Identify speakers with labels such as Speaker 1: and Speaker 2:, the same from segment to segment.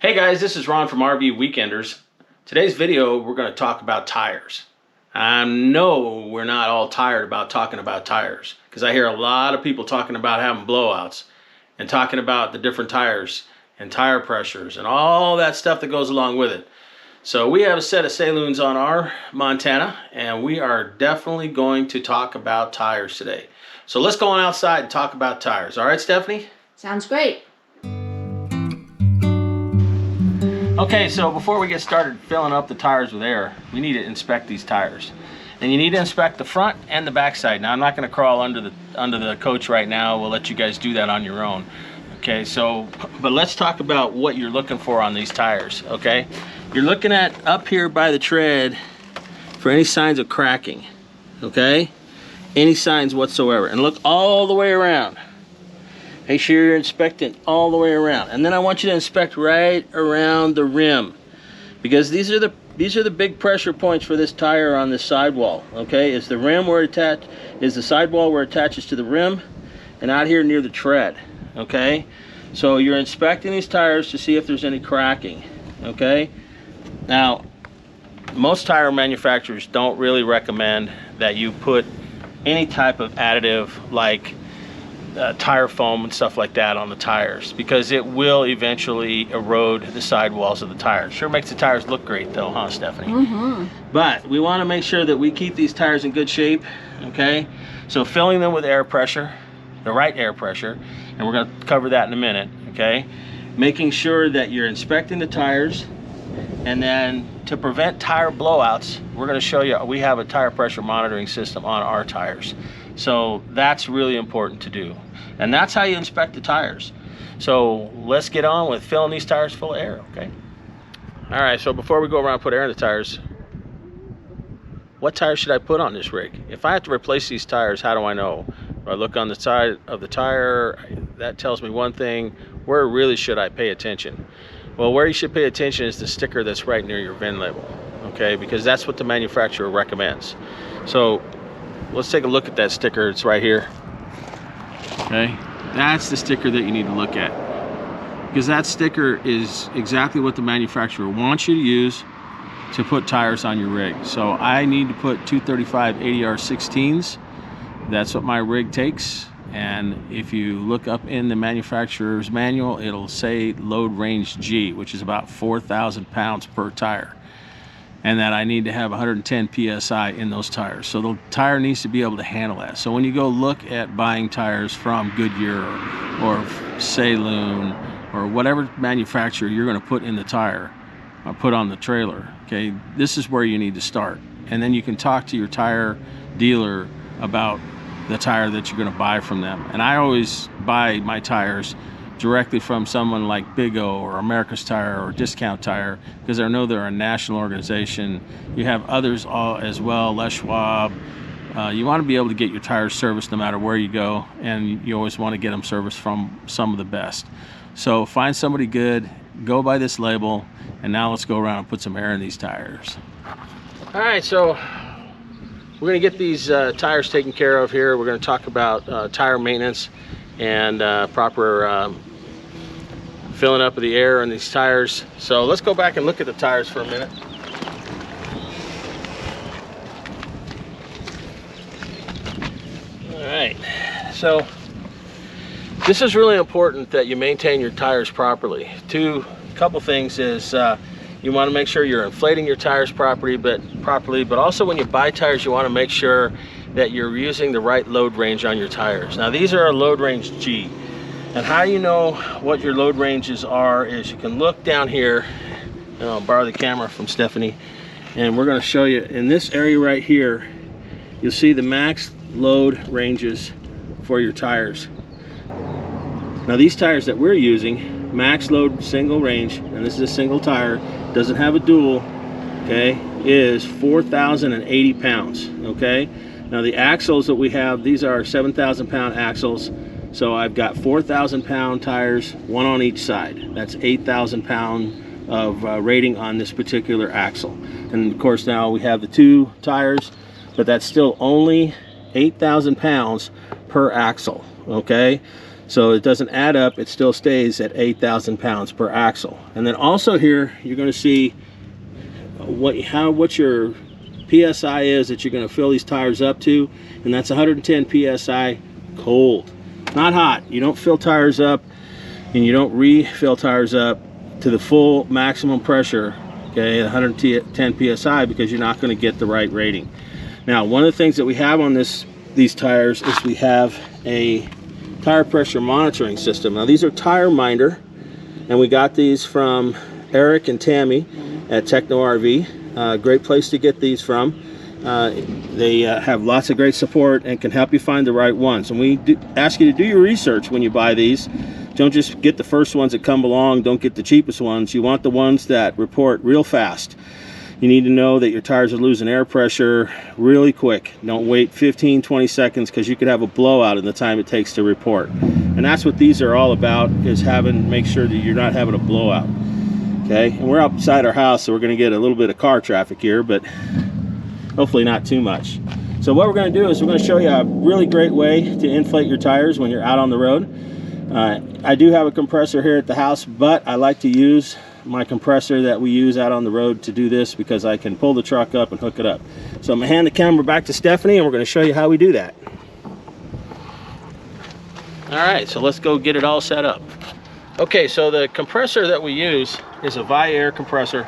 Speaker 1: Hey guys, this is Ron from RV Weekenders. Today's video, we're going to talk about tires. I know we're not all tired about talking about tires because I hear a lot of people talking about having blowouts and talking about the different tires and tire pressures and all that stuff that goes along with it. So we have a set of saloons on our Montana and we are definitely going to talk about tires today. So let's go on outside and talk about tires. All right, Stephanie?
Speaker 2: Sounds great.
Speaker 1: Okay, so before we get started filling up the tires with air, we need to inspect these tires. And you need to inspect the front and the back side. Now, I'm not going to crawl under the coach right now. We'll let you guys do that on your own. Okay, so, but let's talk about what you're looking for on these tires, okay? You're looking at up here by the tread for any signs of cracking, okay? Any signs whatsoever. And look all the way around. Make sure you're inspecting all the way around, and then I want you to inspect right around the rim, because these are the big pressure points for this tire on this sidewall. Okay, is the rim where it attached, is the sidewall where it attaches to the rim, and out here near the tread. Okay, so you're inspecting these tires to see if there's any cracking. Okay, now most tire manufacturers don't really recommend that you put any type of additive like tire foam and stuff like that on the tires, because it will eventually erode the sidewalls of the tires. Sure makes the tires look great though, huh, Stephanie? Mm-hmm. But we want to make sure that we keep these tires in good shape. Okay, so filling them with air pressure, the right air pressure, and we're going to cover that in a minute. Okay, making sure that you're inspecting the tires, and then to prevent tire blowouts, we're going to show you, we have a tire pressure monitoring system on our tires. So that's really important to do. And that's how you inspect the tires. So let's get on with filling these tires full of air, okay? All right, so before we go around and put air in the tires, what tires should I put on this rig? If I have to replace these tires, how do I know? I look on the side of the tire, that tells me one thing. Where really should I pay attention? Well, where you should pay attention is the sticker that's right near your VIN label, okay? Because that's what the manufacturer recommends. So let's take a look at that sticker. It's right here. Okay, that's the sticker that you need to look at, because that sticker is exactly what the manufacturer wants you to use to put tires on your rig. So I need to put 235 80R16s. That's what my rig takes. And if you look up in the manufacturer's manual, it'll say load range G, which is about 4,000 pounds per tire, and that I need to have 110 PSI in those tires. So the tire needs to be able to handle that. So when you go look at buying tires from Goodyear or Saloon or whatever manufacturer you're gonna put in the tire or put on the trailer, okay, this is where you need to start. And then you can talk to your tire dealer about the tire that you're gonna buy from them. And I always buy my tires directly from someone like Big O or America's Tire or Discount Tire, because I know they're a national organization. You have others as well, Les Schwab. You want to be able to get your tires serviced no matter where you go, and you always want to get them serviced from some of the best. So find somebody good, go by this label, and now let's go around and put some air in these tires. All right, so we're going to get these tires taken care of here. We're going to talk about tire maintenance and proper filling up of the air in these tires. So let's go back and look at the tires for a minute. All right, so this is really important that you maintain your tires properly. Couple things is you want to make sure you're inflating your tires properly, but also when you buy tires, you want to make sure that you're using the right load range on your tires. Now these are a load range G, and how you know what your load ranges are is you can look down here, and I'll borrow the camera from Stephanie, and we're going to show you in this area right here. You'll see the max load ranges for your tires. Now these tires that we're using, max load single range, and this is a single tire, doesn't have a dual, okay, is 4,080 pounds, okay? Now the axles that we have, these are 7,000 pound axles. So I've got 4,000 pound tires, one on each side. That's 8,000 pound of rating on this particular axle. And of course now we have the two tires, but that's still only 8,000 pounds per axle, okay? so it doesn't add up. It still stays at 8,000 pounds per axle. And then also here you're going to see what your PSI is that you're going to fill these tires up to, and that's 110 PSI cold, not hot. You don't fill tires up and you don't refill tires up to the full maximum pressure, okay, 110 PSI, because you're not going to get the right rating. Now, one of the things that we have on these tires is we have a tire pressure monitoring system. Now, these are Tire Minder, and we got these from Eric and Tammy at Techno RV. Great place to get these from. They have lots of great support and can help you find the right ones. And we ask you to do your research when you buy these. Don't just get the first ones that come along. Don't get the cheapest ones. You want the ones that report real fast. You need to know that your tires are losing air pressure really quick. Don't wait 15-20 seconds, because you could have a blowout in the time it takes to report. And that's what these are all about, is make sure that you're not having a blowout. Okay, and we're outside our house, so we're going to get a little bit of car traffic here, but hopefully not too much. So what we're going to do is we're going to show you a really great way to inflate your tires when you're out on the road. I do have a compressor here at the house, but I like to use my compressor that we use out on the road to do this, because I can pull the truck up and hook it up. So I'm going to hand the camera back to Stephanie, and we're going to show you how we do that. All right, so let's go get it all set up. Okay, so the compressor that we use is a Viair compressor,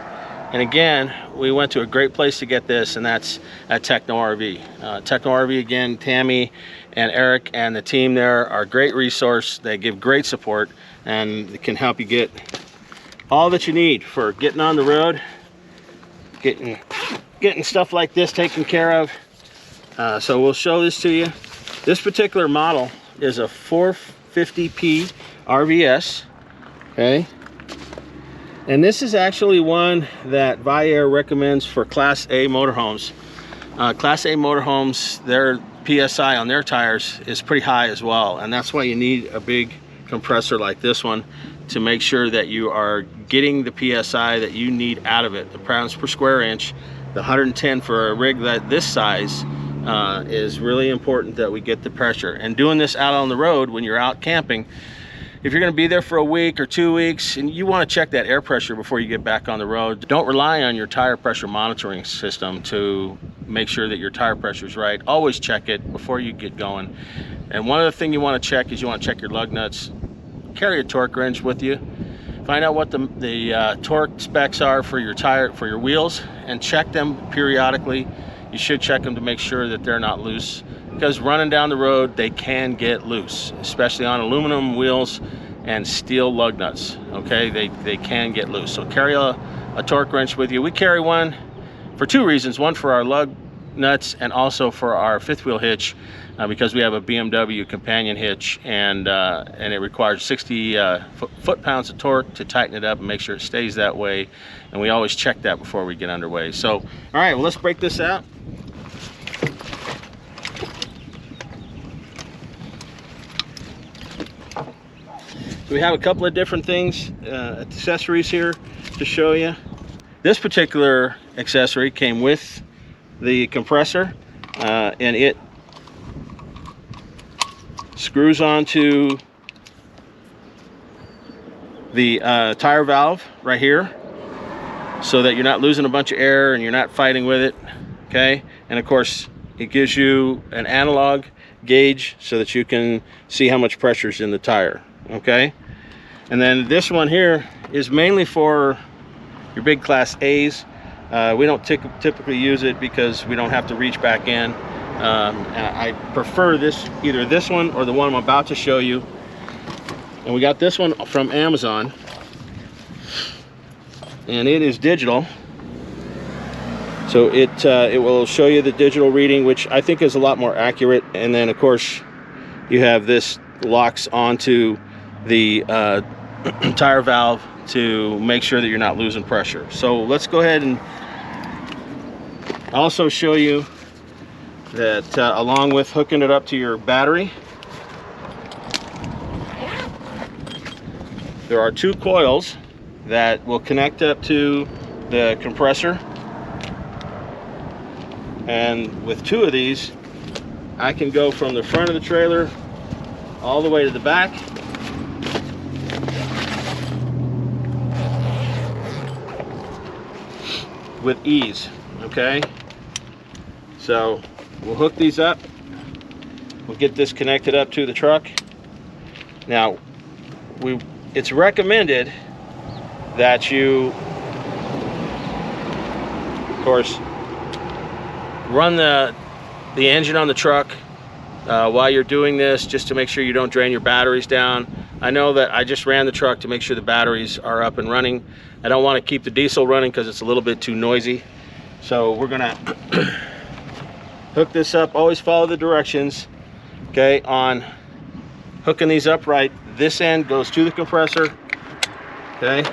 Speaker 1: and again, we went to a great place to get this, and that's at Techno RV. Techno RV, again, Tammy and Eric and the team there are a great resource. They give great support, and they can help you get all that you need for getting on the road, getting stuff like this taken care of. So we'll show this to you. This particular model is a 450p RVS, okay? And this is actually one that Viair recommends for Class A motorhomes. Class A motorhomes, their PSI on their tires is pretty high as well, and that's why you need a big compressor like this one to make sure that you are getting the PSI that you need out of it. The pounds per square inch, the 110 for a rig that this size is really important that we get the pressure. And doing this out on the road when you're out camping, if you're going to be there for a week or 2 weeks, and you want to check that air pressure before you get back on the road, don't rely on your tire pressure monitoring system to make sure that your tire pressure is right. Always check it before you get going. And one other thing you want to check is you want to check your lug nuts. Carry a torque wrench with you. Find out what the torque specs are for your tire, for your wheels, and check them periodically. You should check them to make sure that they're not loose, because running down the road they can get loose, especially on aluminum wheels and steel lug nuts. Okay, they can get loose. So carry a torque wrench with you. We carry one for two reasons: one for our lug nuts, and also for our fifth wheel hitch, because we have a BMW companion hitch, and it requires 60 foot-pounds of torque to tighten it up and make sure it stays that way. And we always check that before we get underway. So, all right, well, let's break this out. So we have a couple of different things, accessories here to show you. This particular accessory came with the compressor, and it screws onto the tire valve right here, so that you're not losing a bunch of air and you're not fighting with it. Okay, and of course it gives you an analog gauge so that you can see how much pressure is in the tire. Okay, and then this one here is mainly for your big Class A's. We don't typically use it because we don't have to reach back in. And I prefer either this one or the one I'm about to show you. And we got this one from Amazon, and it is digital, so it will show you the digital reading, which I think is a lot more accurate. And then of course you have this locks onto the tire valve to make sure that you're not losing pressure. So let's go ahead and also show you that along with hooking it up to your battery, there are two coils that will connect up to the compressor. And with two of these, I can go from the front of the trailer all the way to the back, with ease, okay? So we'll hook these up. We'll get this connected up to the truck. Now, it's recommended that you, of course, run the engine on the truck while you're doing this, just to make sure you don't drain your batteries down. I know that I just ran the truck to make sure the batteries are up and running. I don't want to keep the diesel running because it's a little bit too noisy. So we're gonna hook this up. Always follow the directions, okay, on hooking these up right. This end goes to the compressor, okay?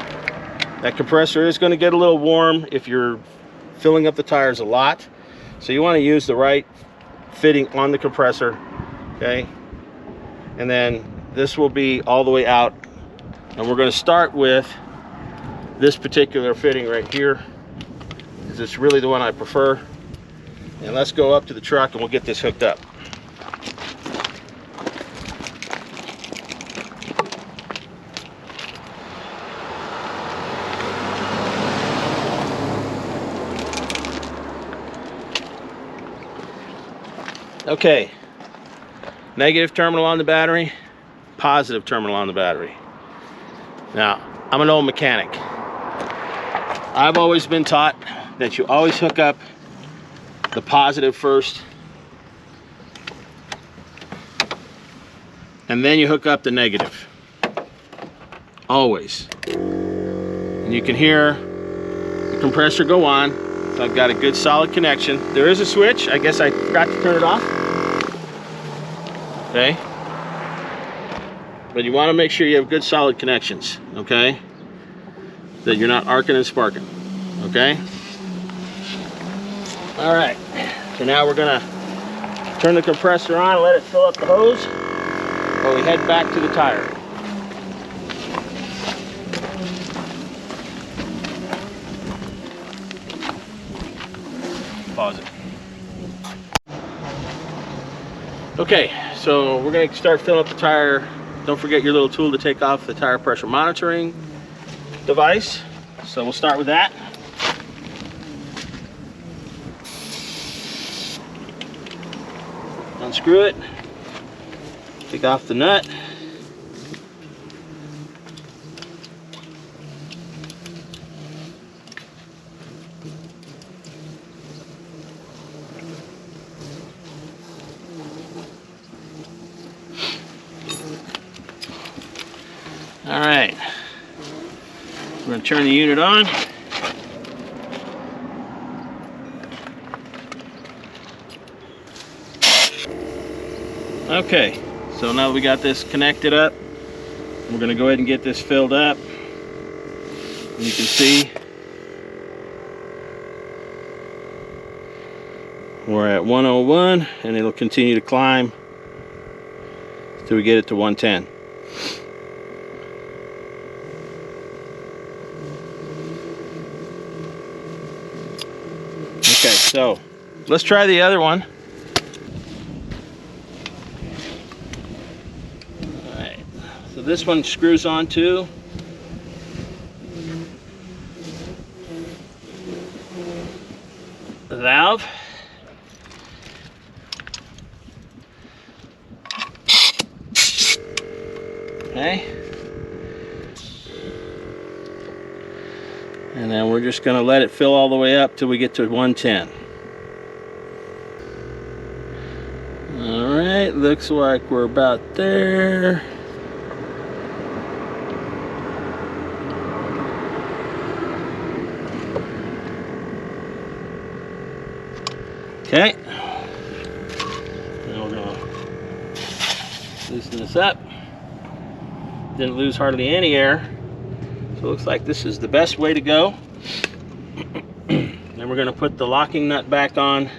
Speaker 1: That compressor is going to get a little warm if you're filling up the tires a lot. So you want to use the right fitting on the compressor, okay? And then this will be all the way out. And we're going to start with this particular fitting right here, because it's really the one I prefer. And let's go up to the truck and we'll get this hooked up. Okay, negative terminal on the battery, positive terminal on the battery. Now, I'm an old mechanic. I've always been taught that you always hook up the positive first, and then you hook up the negative. Always. And you can hear the compressor go on. So I've got a good solid connection. There is a switch. I guess I forgot to turn it off. Okay. But you want to make sure you have good solid connections, okay? That you're not arcing and sparking, okay? All right. So now we're gonna turn the compressor on and let it fill up the hose while we head back to the tire. Pause it. Okay, so we're going to start filling up the tire. Don't forget your little tool to take off the tire pressure monitoring device. So we'll start with that. Unscrew it. Take off the nut. All right, we're going to turn the unit on. Okay, so now that we got this connected up, we're going to go ahead and get this filled up. And you can see we're at 101, and it'll continue to climb until we get it to 110. Okay, so let's try the other one. All right, so this one screws onto the valve. Okay. And then we're just going to let it fill all the way up till we get to 110. All right, looks like we're about there. Okay. Now we're going to loosen this up. Didn't lose hardly any air. So it looks like this is the best way to go. Then we're going to put the locking nut back on.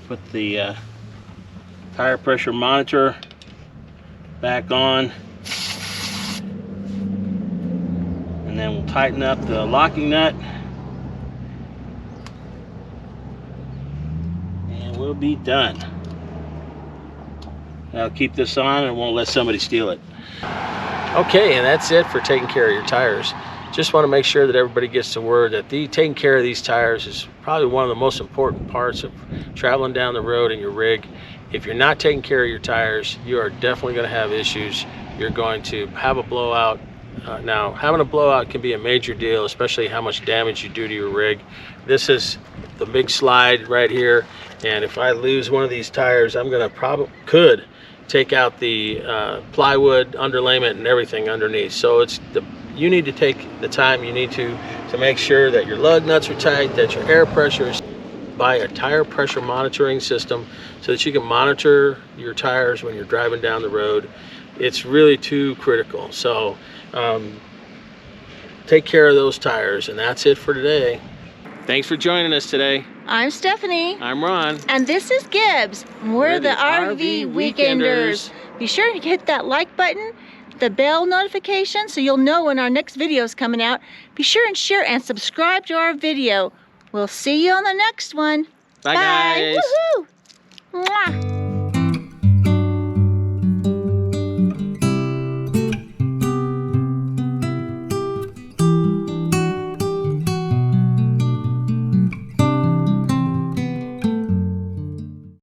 Speaker 1: Put the tire pressure monitor back on. And then we'll tighten up the locking nut. We'll be done. keep this on and won't let somebody steal it. Okay, and that's it for taking care of your tires. Just want to make sure that everybody gets the word that taking care of these tires is probably one of the most important parts of traveling down the road in your rig. If you're not taking care of your tires, you are definitely going to have issues. You're going to have a blowout. Now, having a blowout can be a major deal, especially how much damage you do to your rig. This is the big slide right here, and if I lose one of these tires, I'm going to could take out the plywood underlayment and everything underneath. So you need to take the time you need to make sure that your lug nuts are tight, that your air pressure is. Buy a tire pressure monitoring system so that you can monitor your tires when you're driving down the road. It's really too critical. So take care of those tires, and that's it for today. Thanks for joining us today.
Speaker 2: I'm Stephanie.
Speaker 1: I'm Ron.
Speaker 2: And this is Gibbs. We're the RV Weekenders. Be sure to hit that like button, the bell notification, so you'll know when our next video is coming out. Be sure and share and subscribe to our video. We'll see you on the next one.
Speaker 1: Bye. Guys.
Speaker 2: Woohoo!